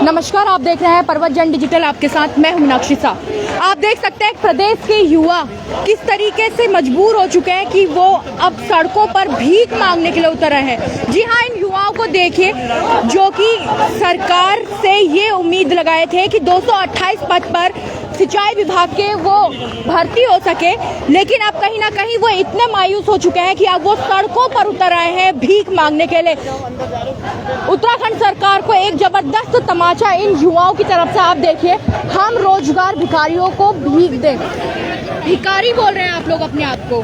नमस्कार, आप देख रहे हैं पर्वत जन डिजिटल, आपके साथ मैं हूं मीनाक्षी शाह। आप देख सकते हैं प्रदेश के युवा किस तरीके से मजबूर हो चुके हैं कि वो अब सड़कों पर भीख मांगने के लिए उतर रहे हैं। जी हाँ, इन युवाओं को देखिए जो कि सरकार से ये उम्मीद लगाए थे कि 228 पद पर सिंचाई विभाग के वो भर्ती हो सके, लेकिन अब कहीं ना कहीं वो इतने मायूस हो चुके हैं कि अब वो सड़कों पर उतर आए हैं भीख मांगने के लिए। उत्तराखंड सरकार को एक जबरदस्त तमाचा इन युवाओं की तरफ से। आप देखिए, हम रोजगार भिखारियों को भीख दें। भिखारी बोल रहे हैं आप लोग अपने आप को।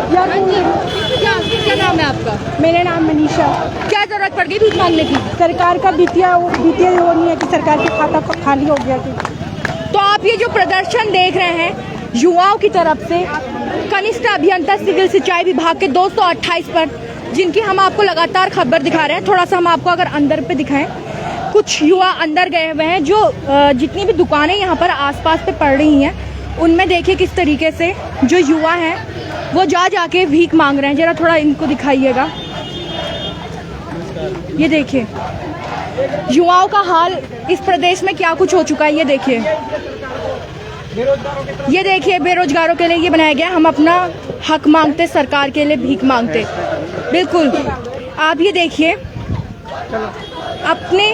क्या नाम है आपका? मेरा नाम मनीषा। क्या जरूरत पड़ गई भीख मांगने की? सरकार का वित्तीय हो नहीं है कि सरकार के खाता खाली हो गया कि। तो आप ये जो प्रदर्शन देख रहे हैं युवाओं की तरफ से, कनिष्ठ अभियंता सिविल सिंचाई विभाग के 228 पर, जिनकी हम आपको लगातार खबर दिखा रहे हैं। थोड़ा सा हम आपको अगर अंदर पे दिखाएं, कुछ युवा अंदर गए हुए हैं। जो जितनी भी दुकानें यहाँ पर आसपास पे पड़ रही हैं, उनमें देखिए किस तरीके से जो युवा हैं वो जाके भीख मांग रहे हैं। जरा थोड़ा इनको दिखाइएगा। ये देखिए युवाओं का हाल इस प्रदेश में क्या कुछ हो चुका है। ये देखिए बेरोजगारों के लिए ये बनाया गया, हम अपना हक मांगते, सरकार के लिए भीख मांगते। बिल्कुल, आप ये देखिए अपने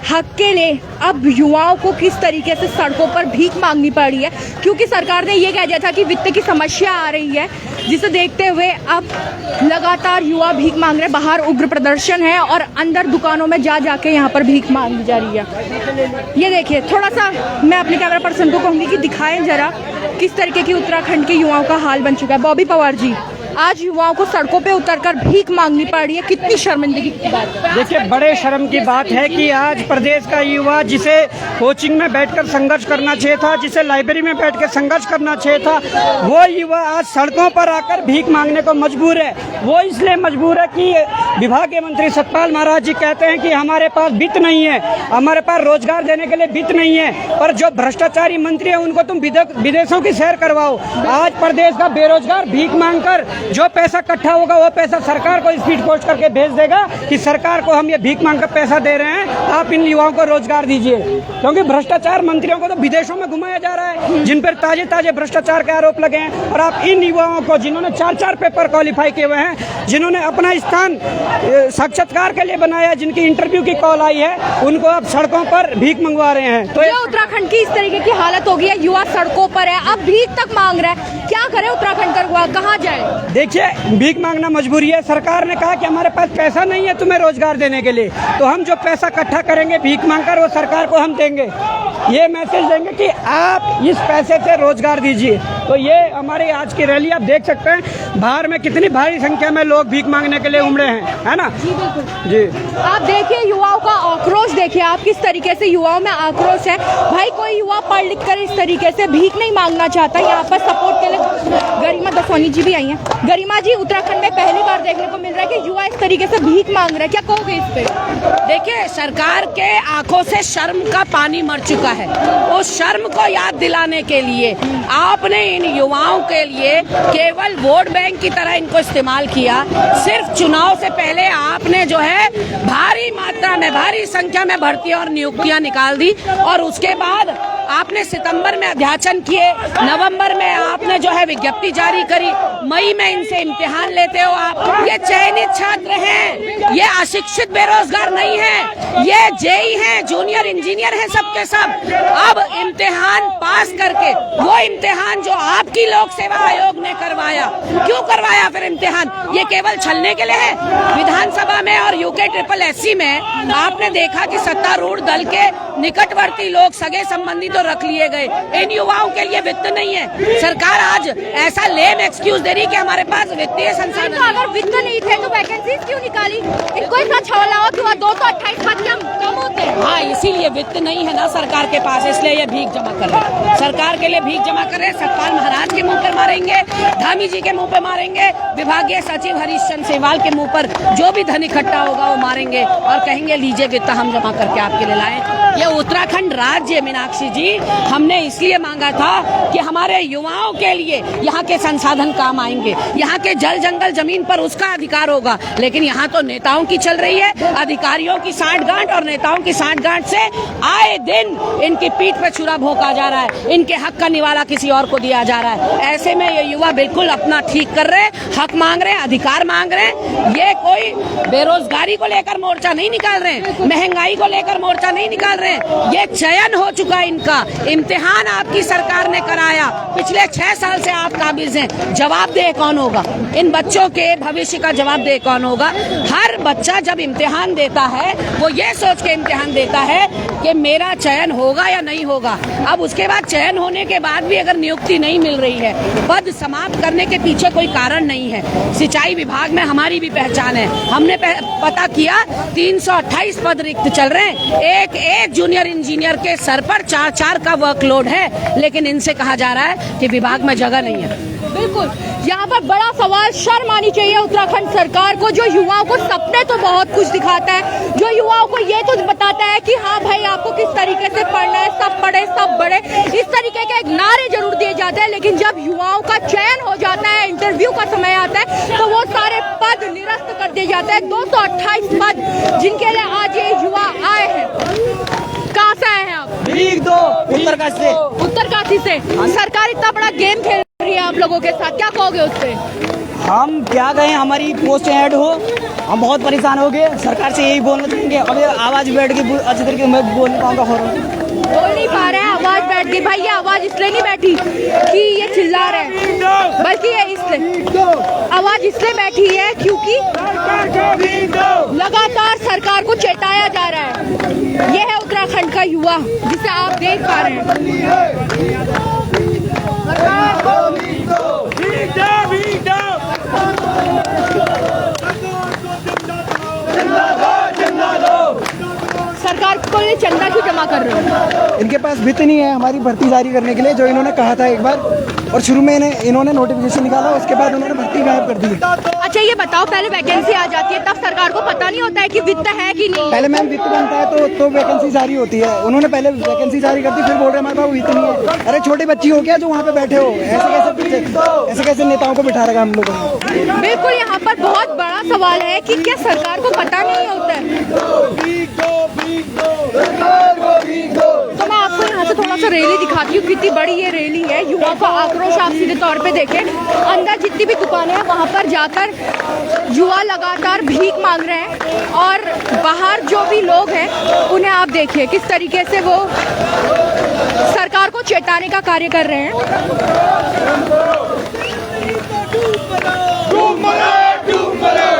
हक के लिए अब युवाओं को किस तरीके से सड़कों पर भीख मांगनी पड़ रही है, क्योंकि सरकार ने ये कह दिया था कि वित्त की समस्या आ रही है, जिसे देखते हुए अब लगातार युवा भीख मांग रहे हैं। बाहर उग्र प्रदर्शन है और अंदर दुकानों में जाके यहाँ पर भीख मांगी जा रही है। ये देखिए, थोड़ा सा मैं अपने कैमरा पर्सन को कहूँगी कि दिखाएं जरा किस तरीके की उत्तराखंड के युवाओं का हाल बन चुका है। बॉबी पवार जी, आज युवाओं को सड़कों पे उतरकर भीख मांगनी पड़ रही है, कितनी शर्मिंदगी की बात है। देखिए, बड़े शर्म की बात है कि आज प्रदेश का युवा, जिसे कोचिंग में बैठकर संघर्ष करना चाहिए था, जिसे लाइब्रेरी में बैठकर संघर्ष करना चाहिए था, वो युवा आज सड़कों पर आकर भीख मांगने को मजबूर है। वो इसलिए मजबूर है कि विभाग के मंत्री सतपाल महाराज जी कहते हैं कि हमारे पास वित्त नहीं है, हमारे पास रोजगार देने के लिए वित्त नहीं है, पर जो भ्रष्टाचारी मंत्री है उनको तुम विदेशों की सैर करवाओ। आज प्रदेश का बेरोजगार भीख मांगकर जो पैसा इकट्ठा होगा वो पैसा सरकार को स्पीड पोस्ट करके भेज देगा कि सरकार को हम ये भीख मांग कर पैसा दे रहे हैं, आप इन युवाओं को रोजगार दीजिए। क्योंकि भ्रष्टाचार मंत्रियों को तो विदेशों में घुमाया जा रहा है, जिन पर ताजे भ्रष्टाचार के आरोप लगे हैं। और आप इन युवाओं को, जिन्होंने 4 पेपर क्वालिफाई किए हुए हैं, जिन्होंने अपना स्थान साक्षात्कार के लिए बनाया, जिनकी इंटरव्यू की कॉल आई है, उनको आप सड़कों पर भीख मंगवा रहे हैं। तो ये उत्तराखंड की इस तरीके की हालत हो गई है, युवा सड़कों पर है, अब भीख तक मांग रहा है। क्या करे उत्तराखंड का युवा, कहाँ जाए? देखिए, भीख मांगना मजबूरी है। सरकार ने कहा कि हमारे पास पैसा नहीं है तुम्हें रोजगार देने के लिए, तो हम जो पैसा इकट्ठा करेंगे भीख मांगकर, वो सरकार को हम देंगे। ये मैसेज देंगे कि आप इस पैसे से रोजगार दीजिए। तो ये हमारी आज की रैली आप देख सकते हैं, बाहर में कितनी भारी संख्या में लोग भीख मांगने के लिए उमड़े हैं, है ना? जी बिल्कुल जी। आप देखिए युवाओं का आक्रोश, देखिए आप किस तरीके से युवाओं में आक्रोश है। भाई कोई युवा पढ़ लिख कर इस तरीके से भीख नहीं मांगना चाहता। यहाँ पर सपोर्ट के लिए गरिमा दसोनी जी भी आई हैं। गरिमा जी, उत्तराखंड में पहली बार देखने को मिल रहा है कि युवा इस तरीके से भीख मांग रहे हैं, क्या कहोगे इस पे? देखिए, सरकार के आंखों से शर्म का पानी मर चुका है। उस शर्म को याद दिलाने के लिए आपने इन युवाओं के लिए केवल वोट बैंक की तरह इनको इस्तेमाल किया। सिर्फ चुनाव से पहले आपने जो है भारी मात्रा में, भारी संख्या में भर्तियां और नियुक्तियां निकाल दी, और उसके बाद आपने सितंबर में अध्याचन किए, नवंबर में आपने जो है विज्ञप्ति जारी करी, मई में इनसे इम्तिहान लेते हो आप। ये चयनित छात्र हैं, ये अशिक्षित बेरोजगार नहीं है, ये जेई हैं, जूनियर इंजीनियर हैं, सबके सब। अब इम्तिहान पास करके, वो इम्तिहान जो आपकी लोक सेवा आयोग ने करवाया, क्यों करवाया फिर इम्तिहान? ये केवल छलने के लिए है। विधानसभा में और यूके SSS में आपने देखा कि सत्तारूढ़ दल के निकटवर्ती लोग, सगे संबंधी तो रख लिए गए। इन युवाओं के लिए वित्त नहीं है। सरकार आज ऐसा लेम एक्सक्यूज दे रही कि हमारे पास वित्तीय संसाधन। तो अगर वित्त नहीं थे तो वैकेंसीज क्यों निकाली? इनको इतना छलावा क्यों? 228 पद कम होते हैं। हाँ, इसीलिए वित्त नहीं है ना सरकार के पास, इसलिए ये भीख जमा कर रहे हैं। सरकार के लिए भीख जमा कर रहे हैं। सतपाल महाराज के मुंह पर मारेंगे, धामी जी के मुंह पे मारेंगे, विभागीय सचिव हरीश चंद्र सेवाल के मुंह पर जो भी धन इकट्ठा होगा वो मारेंगे और कहेंगे लीजिए वित्त हम जमा करके आपके लिए लाए। ये उत्तराखंड राज्य, मीनाक्षी जी, हमने इसलिए मांगा था कि हमारे युवाओं के लिए यहाँ के संसाधन काम आएंगे, यहाँ के जल जंगल जमीन पर उसका अधिकार होगा। लेकिन यहाँ तो नेताओं की चल रही है, अधिकारियों की सांठगांठ और नेताओं की सांठगांठ से आए दिन इनकी पीठ पे छुरा भोंका जा रहा है, इनके हक का निवाला किसी और को दिया जा रहा है। ऐसे में ये युवा बिल्कुल अपना ठीक कर रहे, हक मांग रहे, अधिकार मांग रहे। ये कोई बेरोजगारी को लेकर मोर्चा नहीं निकाल रहे, महंगाई को लेकर मोर्चा नहीं निकाल रहे। ये चयन हो चुका इनका, इम्तिहान आपकी सरकार ने कराया, पिछले 6 साल से आप काबिज हैं। जवाबदेह कौन होगा? इन बच्चों के भविष्य का जवाबदेह कौन होगा? हर बच्चा जब इम्तिहान देता है वो ये सोच के इम्तिहान देता है कि मेरा चयन होगा या नहीं होगा। अब उसके बाद चयन होने के बाद भी अगर नियुक्ति नहीं मिल रही है, पद समाप्त करने के पीछे कोई कारण नहीं है। सिंचाई विभाग में हमारी भी पहचान है, हमने पता किया 328 पद रिक्त चल रहे हैं। एक जूनियर इंजीनियर के सर पर 4 का वर्कलोड है, लेकिन इनसे कहा जा रहा है कि विभाग में जगह नहीं है। बिल्कुल, यहाँ पर बड़ा सवाल, शर्म आनी चाहिए उत्तराखंड सरकार को, जो युवाओं को सपने तो बहुत कुछ दिखाता है, जो युवाओं को ये तो बताता है कि हाँ भाई आपको किस तरीके से पढ़ना है, सब पढ़े सब बढ़े, इस तरीके के एक नारे जरूर दिए जाते हैं। लेकिन जब युवाओं का चयन हो जाता है, इंटरव्यू का समय आता है, तो वो सारे पद निरस्त कर दिए जाते हैं। 228 पद जिनके लिए आज ये युवा आए हैं। कहाँ से आए हैं आप? उत्तरकाशी से। उत्तरकाशी से। सरकार इतना बड़ा गेम खेल रही है आप लोगों के साथ, क्या कहोगे उससे? हम क्या कहें, हमारी पोस्ट ऐड हो, हम बहुत परेशान हो गए। सरकार से यही बोलना चाहेंगे, अभी आवाज बैठ के अच्छे तरीके से मैं बोल नहीं पाऊंगा, बोल नहीं पा रहे हैं, आवाज बैठ गई। भाई ये आवाज इसलिए नहीं बैठी कि ये चिल्ला रहे हैं, बल्कि ये इसलिए आवाज इसलिए बैठी है क्योंकि लगातार सरकार को चेताया जा रहा है। ये है उत्तराखंड का युवा जिसे आप देख पा रहे हैं। सरकार को ये चंदा क्यों जमा कर रहे हो? इनके पास वित्त नहीं है हमारी भर्ती जारी करने के लिए, जो इन्होंने कहा था एक बार, और शुरू में इन्होंने नोटिफिकेशन निकाला, उसके बाद उन्होंने भर्ती गायब कर दी। अच्छा ये बताओ, पहले वैकेंसी आ जाती है तब सरकार को पता नहीं होता है कि वित्त है कि नहीं? पहले मैम वित्त बनता है तो वैकेंसी जारी होती है। उन्होंने पहले वैकेंसी जारी कर दी, फिर बोल रहे हमारे पास वित्त नहीं है। अरे छोटी बच्ची हो क्या जो वहाँ पे बैठे हो? ऐसे कैसे नेताओं को बिठा रखा हम लोगों ने? बिल्कुल, यहाँ पर बहुत बड़ा सवाल है कि क्या सरकार को पता नहीं होता है? तो मैं आपको यहाँ से थोड़ा सा रैली दिखाती हूँ, कितनी बड़ी ये रैली है। युवाओं का आक्रोश आप सीधे तौर पे देखें, अंदर जितनी भी दुकानें हैं वहाँ पर जाकर युवा लगातार भीख मांग रहे हैं, और बाहर जो भी लोग हैं उन्हें आप देखिए किस तरीके से वो सरकार को चेताने का कार्य कर रहे हैं।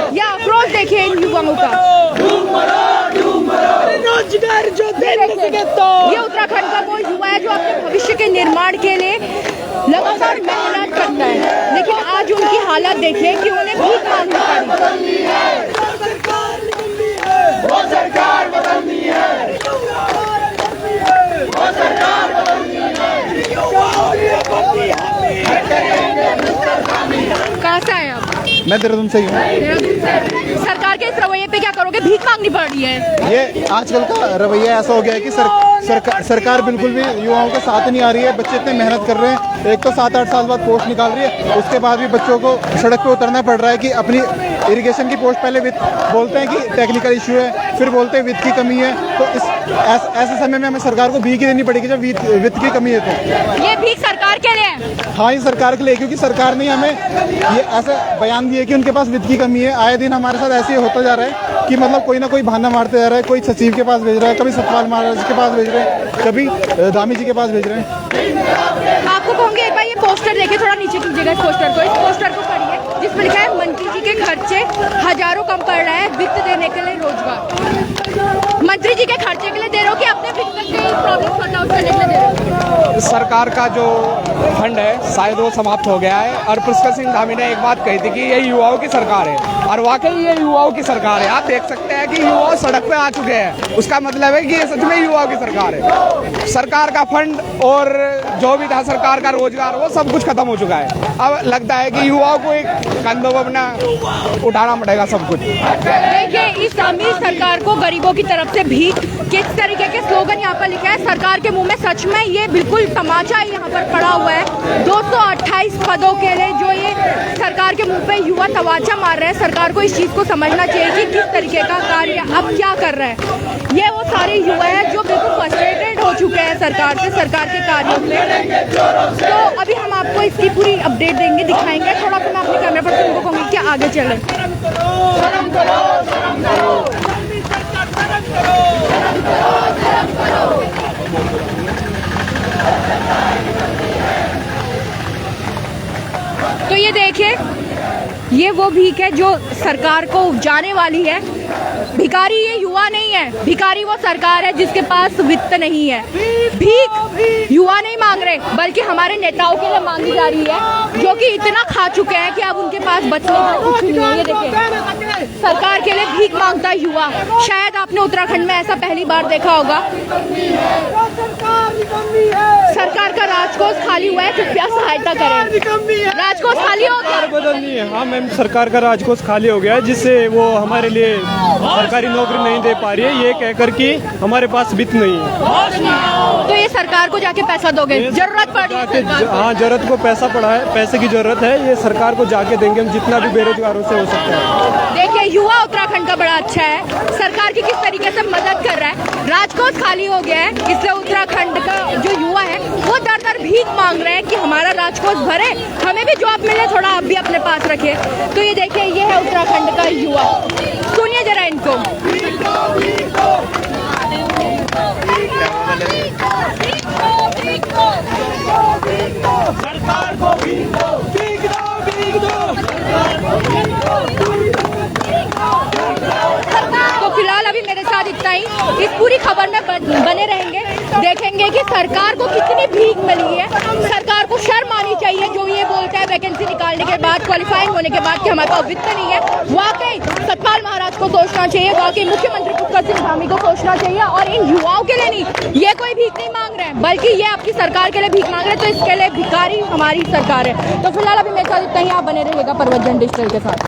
ये आक्रोश देखिए इन युवाओं का। रोजगार जो ये उत्तराखंड का वो युवा है जो अपने भविष्य के निर्माण के लिए लगातार मेहनत करता है, लेकिन आज उनकी हालत देखिए कि उन्हें भीख मांगनी पड़ी। कहाँ से आए आप? मैं देहरादून से ही हूँ। सरकार के इस रवैये पे क्या करोगे? भीख मांगनी पड़ रही है। ये आजकल का रवैया ऐसा हो गया है कि सरकार बिल्कुल भी युवाओं के साथ नहीं आ रही है। बच्चे इतने मेहनत कर रहे हैं, एक तो 7-8 साल बाद पोस्ट निकाल रही है, उसके बाद भी बच्चों को सड़क पे उतरना पड़ रहा है कि अपनी इरिगेशन की पोस्ट पहले वित्त बोलते हैं कि टेक्निकल इशू है, फिर बोलते हैं वित्त की कमी है। तो ऐसे समय में हमें सरकार को भीख ही देनी पड़ेगी जब वित्त की कमी है। तो ये भीख सरकार के लिए? हाँ, ये सरकार के लिए, क्योंकि सरकार ने हमें ये ऐसे बयान दिए कि उनके पास वित्त की कमी है। आए दिन हमारे साथ ऐसे होता जा रहा है कि मतलब कोई ना कोई बहाना मारते जा रहा है। कोई सचिव के पास भेज रहा है, कभी सतपाल महाराज के पास भेज रहे हैं, कभी धामी जी के पास भेज रहे हैं। आपको कहूँगी एक बार ये पोस्टर देखिए, थोड़ा नीचे कीजिएगा इस पोस्टर को। इस पोस्टर को पढ़िए जिसमें लिखा है मंत्री जी के खर्चे हजारों कम पड़ रहा है, वित्त देने के लिए रोजगार। मंत्री जी के खर्चे के लिए दे रहे हो कि अपने वित्त के प्रॉब्लम सॉर्ट आउट करने के लिए दे रहे हो? सरकार का जो फंड है शायद वो समाप्त हो गया है, और पुष्कर सिंह धामी ने एक बात कही थी कि ये युवाओं की सरकार है। और वाकई ये युवाओं की सरकार है। आप देख सकते हैं कि युवा सड़क पे आ चुके हैं, उसका मतलब है कि ये सच में युवाओं की सरकार है। सरकार का फंड और जो भी था सरकार का रोजगार वो सब कुछ खत्म हो चुका है। अब लगता है कि युवाओं को एक कंधों पर अपना उठाना पड़ेगा सब कुछ। देखिए, इस अमीर सरकार को गरीबों की तरफ से भीख, किस तरीके के स्लोगन यहाँ पर लिखा है सरकार के मुंह में। सच में ये बिल्कुल तमाचा यहाँ पर पड़ा हुआ है। 228 पदों के लिए जो ये सरकार के मुंह पे युवा तमाचा मार रहे हैं। सरकार को इस चीज को समझना चाहिए कि किस तरीके का कार्य अब क्या कर रहे हैं। ये वो सारे युवा हैं जो बिल्कुल फ्रस्ट्रेटेड हो चुके हैं सरकार से, सरकार के कार्यों से। तो अभी हम आपको इसकी पूरी अपडेट देंगे, दिखाएंगे। थोड़ा सा मैं अपने कैमरा पर्सन को कहूँगी कि आगे चलें। तो ये देखिए, ये वो भीख है जो सरकार को जाने वाली है। भिखारी ये युवा नहीं है, भिखारी वो सरकार है जिसके पास वित्त नहीं है। भीख युवा नहीं मांग रहे, बल्कि हमारे नेताओं के लिए मांगी जा रही है, जो कि इतना खा चुके हैं कि अब उनके पास बचने का कुछ नहीं है। ये देखिए, सरकार के लिए भीख मांगता है युवा। शायद आपने उत्तराखंड में ऐसा पहली बार देखा होगा। सरकार का राजकोष खाली हुआ है, कृपया सहायता करें। राजकोष खाली हो गया, बदलनी है। हाँ मैम, सरकार का राजकोष खाली हो गया है, जिससे वो हमारे लिए सरकारी नौकरी नहीं दे पा रही है, ये कहकर कि हमारे पास वित्त नहीं है। तो ये सरकार को जाके पैसा दोगे? जरूरत पड़ी है। हाँ, जरूरत को पैसा पड़ा है, पैसे की जरूरत है, ये सरकार को जाके देंगे हम, जितना भी बेरोजगारों से हो सकता है। देखिए, युवा उत्तराखंड का बड़ा अच्छा है, सरकार की किस तरीके से मदद कर रहा है। राजकोष खाली हो गया है, इसलिए उत्तराखंड का जो युवा है वो दर दर भीख मांग रहे हैं कि हमारा राजकोष भरे, हमें भी जॉब मिले, थोड़ा आप भी अपने पास रखे। तो ये देखिए, ये है उत्तराखंड का युवा। सुनिए जरा इनको। सरकार को भीख दो, भीख दो, भीख दो। तो फिलहाल अभी मेरे साथ इतना ही। इस पूरी खबर में बने रहेंगे, देखेंगे कि सरकार को कितनी भीख मिली है। सरकार को शर्म आनी चाहिए जो ये बोलता है वैकेंसी निकालने के बाद, क्वालिफाइंग होने के बाद कि हमारे पास वित्त नहीं है। वाकई सतपाल महाराज को सोचना चाहिए, वाकई मुख्यमंत्री पुष्कर सिंह धामी को सोचना चाहिए। और इन युवाओं के लिए नहीं, ये कोई भीख नहीं मांग रहे हैं, बल्कि ये आपकी सरकार के लिए भीख मांग रहे हैं। तो इसके लिए भिखारी हमारी सरकार है। तो फिलहाल अभी मेरे साथ इतना ही। आप बने रहिएगा परवत जन डिजिटल के साथ।